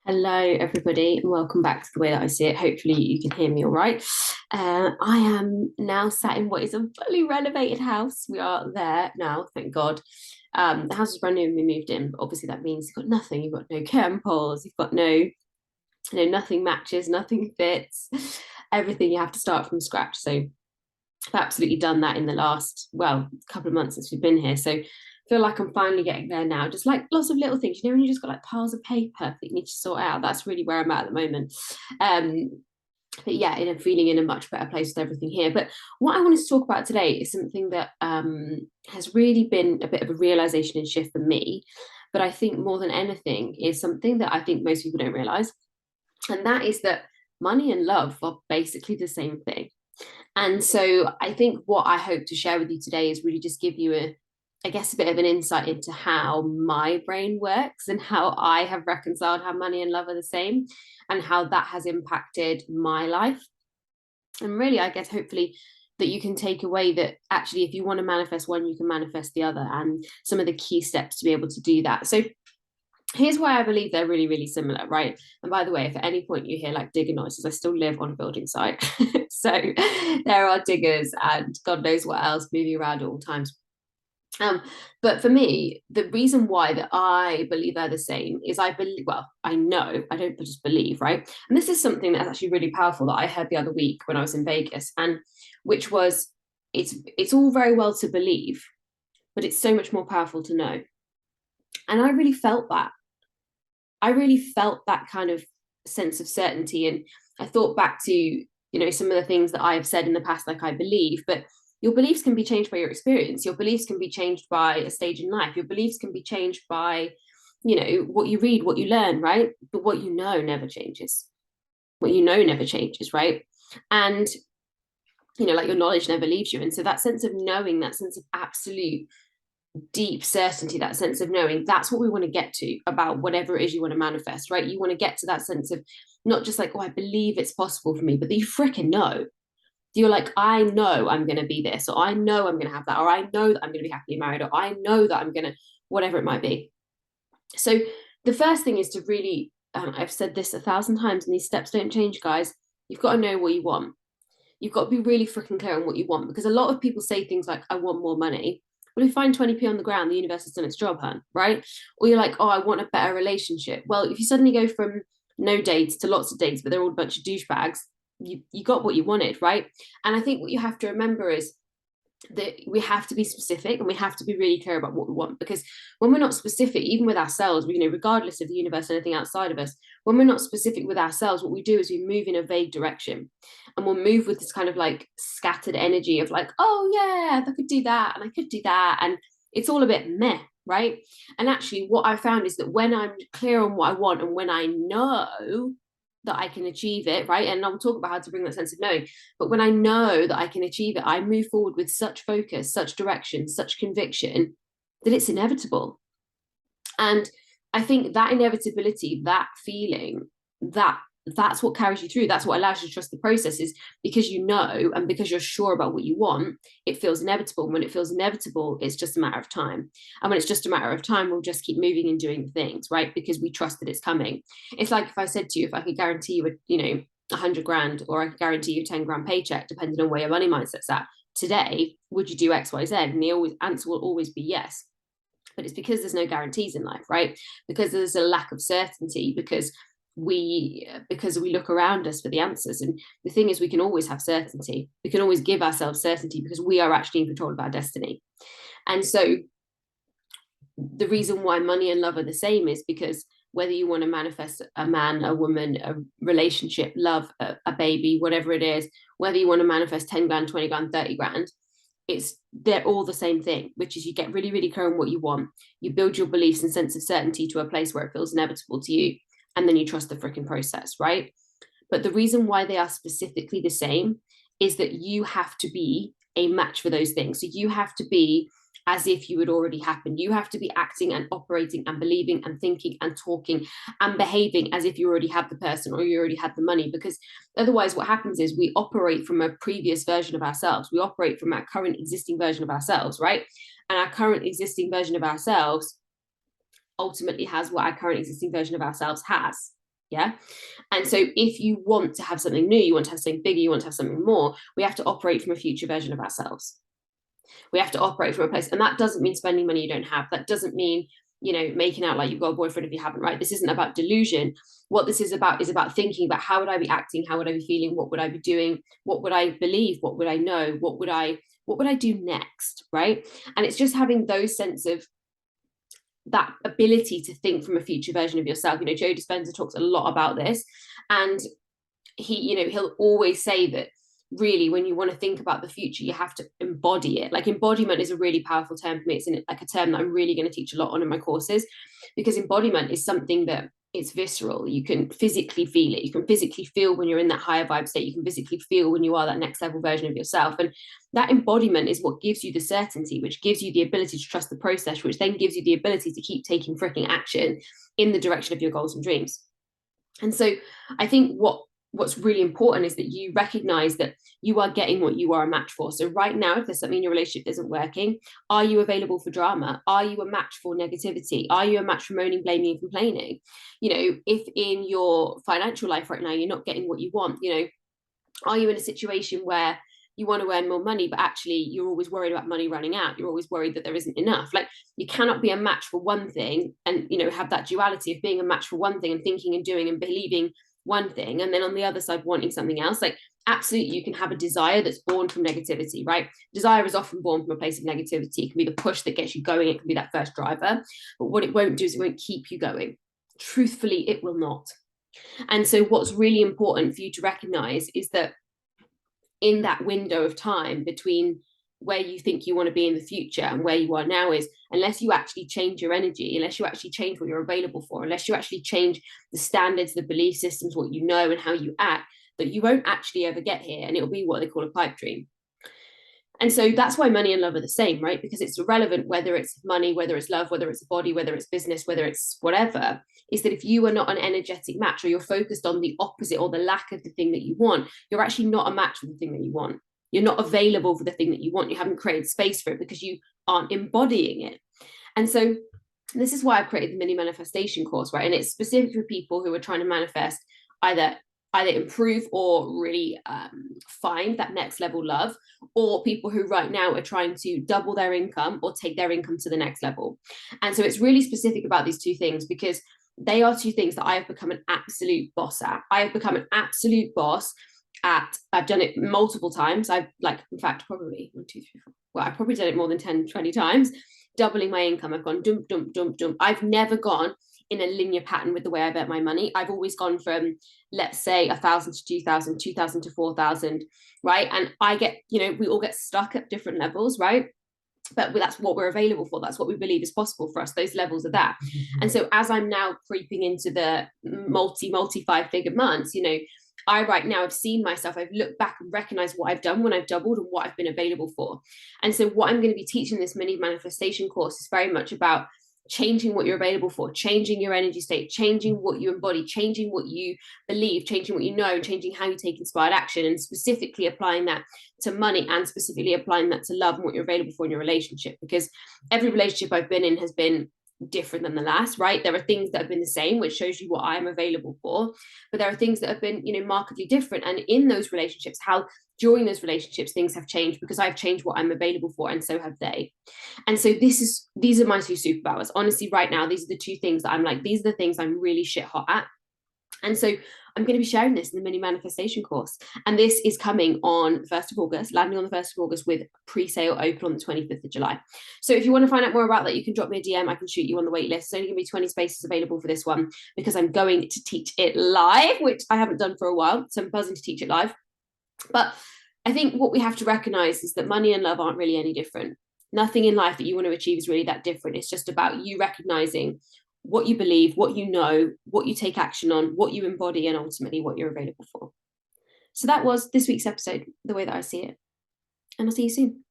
Hello, everybody, and welcome back to The Way That I See It. Hopefully, you can hear me all right. I am now sat in what is a fully renovated house. We are there now, thank God. The house was brand new when we moved in, but obviously that means you've got nothing. You've got no curtain poles. You've got nothing matches, nothing fits. Everything you have to start from scratch. So I've absolutely done that in the last, well, couple of months since we've been here. So I feel like I'm finally getting there now. Just like lots of little things, when you just got like piles of paper that you need to sort out. That's really where I'm at the moment. Um, but yeah, feeling in a much better place with everything here. But what I wanted to talk about today is something that has really been a bit of a realization and shift for me. But I think more than anything is something that I think most people don't realize. And that is that money and love are basically the same thing. And so I think what I hope to share with you today is really just give you I guess, a bit of an insight into how my brain works and how I have reconciled how money and love are the same and how that has impacted my life. And really, I guess, hopefully, that you can take away that actually, if you want to manifest one, you can manifest the other, and some of the key steps to be able to do that. So, here's why I believe they're really, really similar, right? And by the way, if at any point you hear like digger noises, I still live on a building site. So there are diggers and God knows what else moving around at all times. Um, but for me, the reason why that I believe they're the same is I believe, well, I know, I don't just believe, right? And this is something that's actually really powerful that I heard the other week when I was in Vegas, and which was it's all very well to believe, but it's so much more powerful to know. And I really felt that. I really felt that kind of sense of certainty. And I thought back to, some of the things that I've said in the past, like I believe, but your beliefs can be changed by your experience. Your beliefs can be changed by a stage in life. Your beliefs can be changed by, what you read, what you learn, right? But what you know never changes. What you know never changes, right? And, like your knowledge never leaves you. And so that sense of knowing, that sense of absolute deep certainty, that sense of knowing, that's what we want to get to about whatever it is you want to manifest, right? You want to get to that sense of not just like, oh, I believe it's possible for me, but that you freaking know. You're like, I know I'm going to be this, or I know I'm going to have that, or I know that I'm going to be happily married, or I know that I'm going to, whatever it might be. So the first thing is to really, I've said this 1,000 times, and these steps don't change, guys. You've got to know what you want. You've got to be really freaking clear on what you want, because a lot of people say things like, I want more money. Well, if you find 20p on the ground, the universe has done its job, hun, right? Or you're like, oh, I want a better relationship. Well, if you suddenly go from no dates to lots of dates, but they're all a bunch of douchebags, you got what you wanted, right? And I think what you have to remember is that we have to be specific and we have to be really clear about what we want, because when we're not specific, even with ourselves, regardless of the universe and anything outside of us, when we're not specific with ourselves, what we do is we move in a vague direction, and we'll move with this kind of like scattered energy of like, oh yeah, I could do that and I could do that, and it's all a bit meh, right? And actually what I found is that when I'm clear on what I want and when I know that I can achieve it, right? And I'll talk about how to bring that sense of knowing. But when I know that I can achieve it, I move forward with such focus, such direction, such conviction that it's inevitable. And I think that inevitability, that feeling, that's what carries you through. That's what allows you to trust the process, is because you know, and because you're sure about what you want, it feels inevitable. And when it feels inevitable, it's just a matter of time. And when it's just a matter of time, we'll just keep moving and doing things, right? Because we trust that it's coming. It's like if I said to you, if I could guarantee you, 100 grand, or I could guarantee you a 10 grand paycheck, depending on where your money mindset's at today, would you do X, Y, Z? And the answer will always be yes. But it's because there's no guarantees in life, right? Because there's a lack of certainty, because we look around us for the answers. And the thing is, we can always have certainty, we can always give ourselves certainty, because we are actually in control of our destiny. And so the reason why money and love are the same is because whether you want to manifest a man, a woman, a relationship, love, a baby, whatever it is, whether you want to manifest 10 grand, 20 grand, 30 grand, they're all the same thing, which is you get really, really clear on what you want. You build your beliefs and sense of certainty to a place where it feels inevitable to you, and then you trust the freaking process, right? But the reason why they are specifically the same is that you have to be a match for those things. So you have to be as if you had already happened. You have to be acting and operating and believing and thinking and talking and behaving as if you already had the person or you already had the money. Because otherwise, what happens is we operate from a previous version of ourselves. We operate from our current existing version of ourselves, right? And our current existing version of ourselves ultimately has what our current existing version of ourselves has. Yeah. And so if you want to have something new, you want to have something bigger, you want to have something more, we have to operate from a future version of ourselves. We have to operate from a place. And that doesn't mean spending money you don't have. That doesn't mean, making out like you've got a boyfriend if you haven't, right? This isn't about delusion. What this is about thinking about, how would I be acting? How would I be feeling? What would I be doing? What would I believe? What would I know? What would I do next? Right. And it's just having those sense of that ability to think from a future version of yourself. Joe Dispenza talks a lot about this, and he'll always say that really, when you want to think about the future, you have to embody it. Like, embodiment is a really powerful term for me. It's like a term that I'm really going to teach a lot on in my courses, because embodiment is something that it's visceral. You can physically feel it. You can physically feel when you're in that higher vibe state. You can physically feel when you are that next level version of yourself. And that embodiment is what gives you the certainty, which gives you the ability to trust the process, which then gives you the ability to keep taking freaking action in the direction of your goals and dreams. And so I think what's really important is that you recognize that you are getting what you are a match for. So right now, if there's something in your relationship that isn't working, are you available for drama? Are you a match for negativity? Are you a match for moaning, blaming, and complaining? If in your financial life right now, you're not getting what you want, are you in a situation where you want to earn more money, but actually you're always worried about money running out? You're always worried that there isn't enough. Like, you cannot be a match for one thing and, have that duality of being a match for one thing and thinking and doing and believing one thing, and then on the other side wanting something else. Like, absolutely, you can have a desire that's born from negativity, right? Desire is often born from a place of negativity. It can be the push that gets you going. It can be that first driver. But what it won't do is it won't keep you going. Truthfully, it will not. And so what's really important for you to recognize is that in that window of time between where you think you want to be in the future and where you are now, is unless you actually change your energy, unless you actually change what you're available for, unless you actually change the standards, the belief systems, what you know and how you act, that you won't actually ever get here, and it'll be what they call a pipe dream. And so that's why money and love are the same, right? Because it's irrelevant whether it's money, whether it's love, whether it's a body, whether it's business, whether it's whatever, is that if you are not an energetic match, or you're focused on the opposite or the lack of the thing that you want, you're actually not a match for the thing that you want. You're not available for the thing that you want. You haven't created space for it because you aren't embodying it. And so this is why I've created the mini manifestation course, right? And it's specific for people who are trying to manifest either improve or really find that next level love, or people who right now are trying to double their income or take their income to the next level. And so it's really specific about these two things, because they are two things that I have become an absolute boss at. I have become an absolute boss at. I've done it multiple times. I've, like, in fact, probably 1, 2, 3, 4. Well, I've probably done it more than 10, 20 times, doubling my income. I've gone dump, dump, dump, dump. I've never gone in a linear pattern with the way I've earned my money. I've always gone from, let's say, 1,000 to 2,000, 2,000 to 4,000, right? And I get, we all get stuck at different levels, right? But that's what we're available for. That's what we believe is possible for us. Those levels are that. And so as I'm now creeping into the multi 5-figure months, I right now have seen myself, I've looked back and recognized what I've done when I've doubled and what I've been available for. And so what I'm going to be teaching this mini manifestation course is very much about changing what you're available for, changing your energy state, changing what you embody, changing what you believe, changing what you know, changing how you take inspired action, and specifically applying that to money, and specifically applying that to love and what you're available for in your relationship. Because every relationship I've been in has been different than the last, right? There are things that have been the same, which shows you what I'm available for, but there are things that have been, markedly different. And in those relationships, how during those relationships things have changed, because I've changed what I'm available for, and so have they. And so these are my two superpowers. Honestly, right now, these are the two things that I'm like, these are the things I'm really shit hot at. And so I'm going to be sharing this in the mini manifestation course. And this is coming on the 1st of August, landing on the 1st of August, with pre-sale open on the 25th of July. So if you want to find out more about that, you can drop me a DM. I can shoot you on the wait list. There's only going to be 20 spaces available for this one, because I'm going to teach it live, which I haven't done for a while. So I'm buzzing to teach it live. But I think what we have to recognize is that money and love aren't really any different. Nothing in life that you want to achieve is really that different. It's just about you recognizing what you believe, what you know, what you take action on, what you embody, and ultimately what you're available for. So that was this week's episode, the way that I see it. And I'll see you soon.